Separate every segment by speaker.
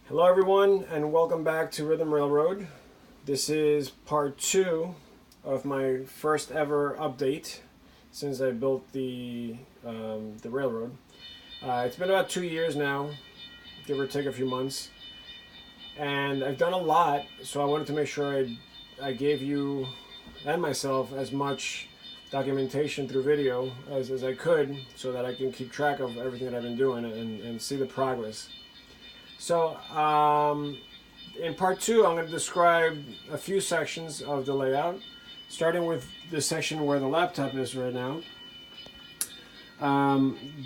Speaker 1: Hello everyone and welcome back to Rhythm Railroad. This is part 2 of my first ever update since I built the railroad. It's been about 2 years now, give or take a few months, and I've done a lot, so I wanted to make sure I gave you and myself as much documentation through video as I could so that I can keep track of everything that I've been doing and see the progress. So, in part 2, I'm going to describe a few sections of the layout, starting with the section where the laptop is right now.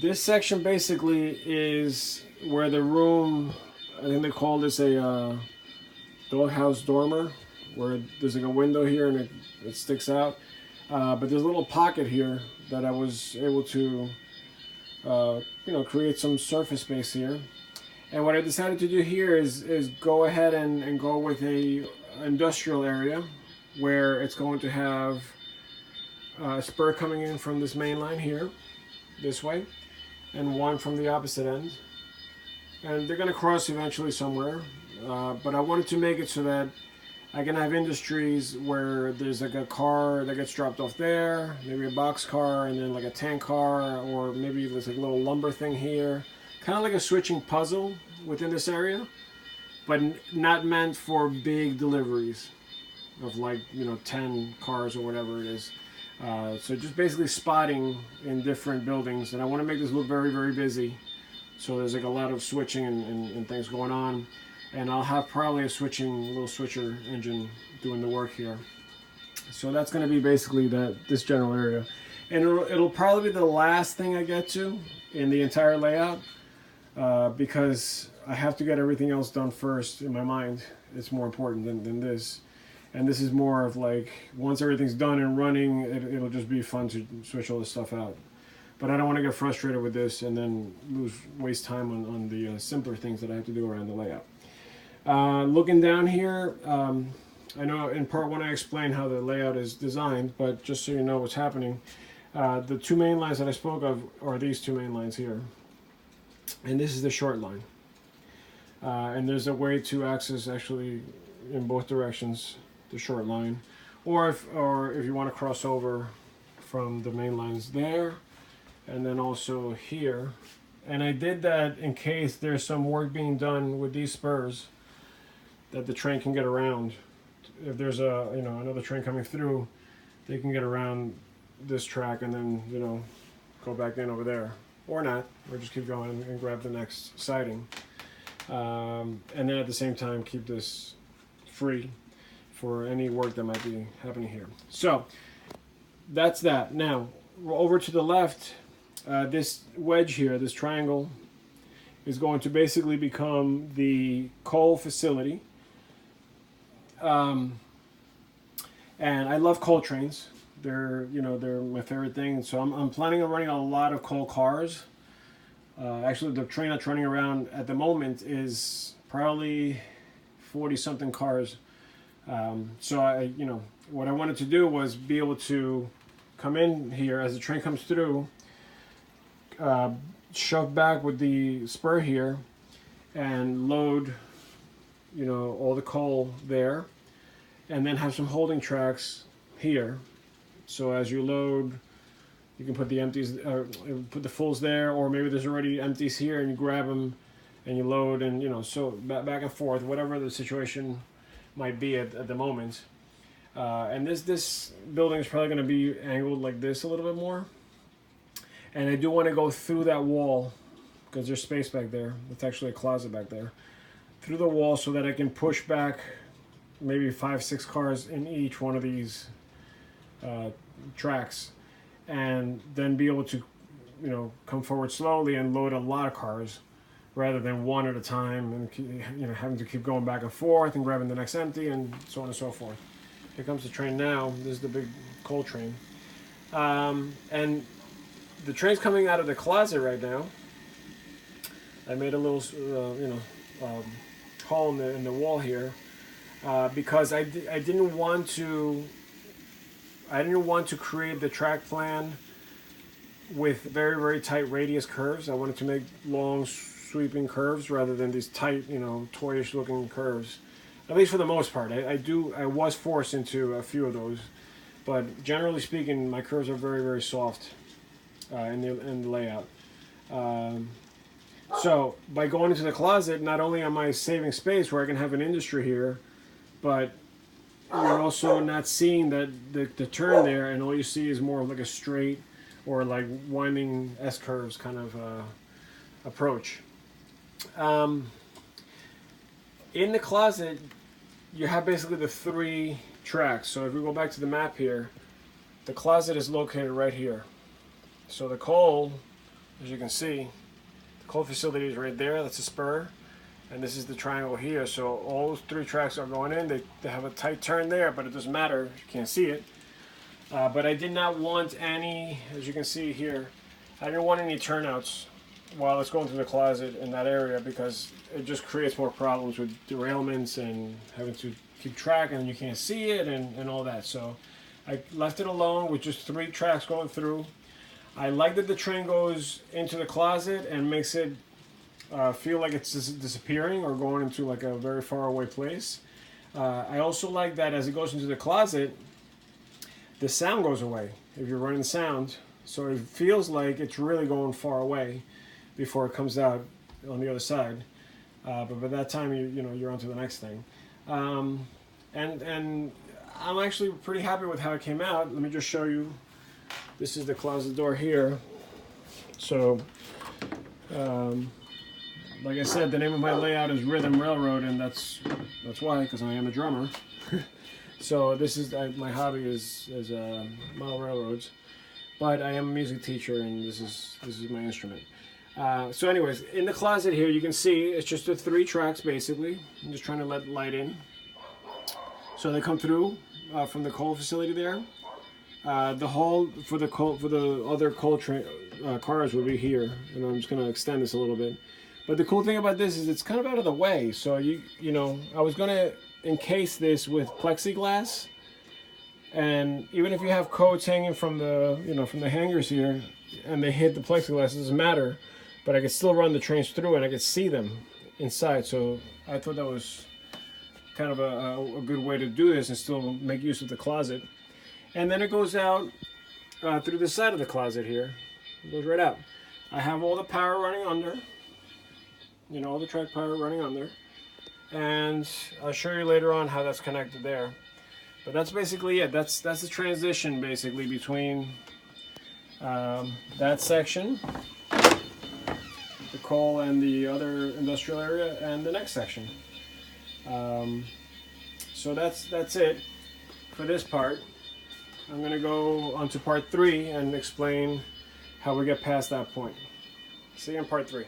Speaker 1: This section basically is where the room, I think they call this a doghouse dormer, where there's like a window here and it sticks out. But there's a little pocket here that I was able to, create some surface space here. And what I decided to do here is go ahead and go with a industrial area where it's going to have a spur coming in from this main line here, this way, and one from the opposite end. And they're going to cross eventually somewhere, but I wanted to make it so that I can have industries where there's like a car that gets dropped off there, maybe a box car, and then like a tank car, or maybe there's like a little lumber thing here. Kind of like a switching puzzle within this area, but not meant for big deliveries of 10 cars or whatever it is. So just basically spotting in different buildings, and I want to make this look very, very busy. So there's like a lot of switching and things going on, and I'll have probably a little switcher engine doing the work here. So that's going to be basically this general area, and it'll probably be the last thing I get to in the entire layout. Because I have to get everything else done first in my mind. It's more important than this. And this is more of like, once everything's done and running, it'll just be fun to switch all this stuff out. But I don't want to get frustrated with this and then waste time on the simpler things that I have to do around the layout. Looking down here, I know in part 1 I explained how the layout is designed, but just so you know what's happening, the two main lines that I spoke of are these two main lines here. And this is the short line. And there's a way to access actually in both directions the short line, or if you want to cross over from the main lines there, and then also here. And I did that in case there's some work being done with these spurs that the train can get around. If there's another train coming through, they can get around this track and then go back in over there. Or not, or just keep going and grab the next siding. And then at the same time, keep this free for any work that might be happening here. So, that's that. Now, over to the left, this wedge here, this triangle, is going to basically become the coal facility. And I love coal trains. They're my favorite thing. So I'm planning on running a lot of coal cars. Actually, the train that's running around at the moment is probably 40-something cars. So what I wanted to do was be able to come in here as the train comes through, shove back with the spur here, and load, all the coal there, and then have some holding tracks here. So as you load, you can put the empties, put the fulls there, or maybe there's already empties here, and you grab them, and you load, and so back and forth, whatever the situation might be at the moment. And this building is probably going to be angled like this a little bit more, and I do want to go through that wall because there's space back there. It's actually a closet back there, through the wall, so that I can push back maybe 5-6 cars in each one of these tracks, and then be able to come forward slowly and load a lot of cars rather than one at a time, and having to keep going back and forth and grabbing the next empty and so on and so forth. Here comes the train now. This is the big coal train, and the train's coming out of the closet right now. I made a little hole in the wall here because I didn't want to create the track plan with very, very tight radius curves. I wanted to make long sweeping curves rather than these tight, toyish looking curves. At least for the most part. I was forced into a few of those, but generally speaking, my curves are very, very soft in the layout. So by going into the closet, not only am I saving space where I can have an industry here, but you're also not seeing that the turn there, and all you see is more of like a straight or like winding S-curves kind of approach. In the closet, you have basically the 3 tracks. So if we go back to the map here, the closet is located right here. So the coal, as you can see, the coal facility is right there. That's a spur. And this is the triangle here. So all those 3 tracks are going in. They have a tight turn there, but it doesn't matter. You can't see it. But I did not want any, as you can see here, I didn't want any turnouts while it's going through the closet in that area, because it just creates more problems with derailments and having to keep track, and you can't see it and all that. So I left it alone with just 3 tracks going through. I like that the train goes into the closet and makes it feel like it's disappearing or going into like a very far away place. I also like that as it goes into the closet, the sound goes away if you're running sound, so it feels like it's really going far away before it comes out on the other side. But by that time, you're on to the next thing. And I'm actually pretty happy with how it came out. Let me just show you. This is the closet door here. So, like I said, the name of my layout is Rhythm Railroad, and that's why, because I am a drummer. So this is my hobby is model railroads, but I am a music teacher, and this is my instrument. So anyways, in the closet here, you can see it's just the 3 tracks basically. I'm just trying to let light in. So they come through from the coal facility there. The hall for the other coal train cars will be here, and I'm just going to extend this a little bit. But the cool thing about this is it's kind of out of the way. So I was going to encase this with plexiglass, and even if you have coats hanging from the hangers here and they hit the plexiglass, it doesn't matter, but I could still run the trains through and I could see them inside. So I thought that was kind of a good way to do this and still make use of the closet. And then it goes out through the side of the closet here. It goes right out. I have all the power running under, all the track power running under. And I'll show you later on how that's connected there. But that's basically it. That's the transition basically between that section, the coal and the other industrial area, and the next section. So that's it for this part. I'm going to go on to part 3 and explain how we get past that point. See you in part 3.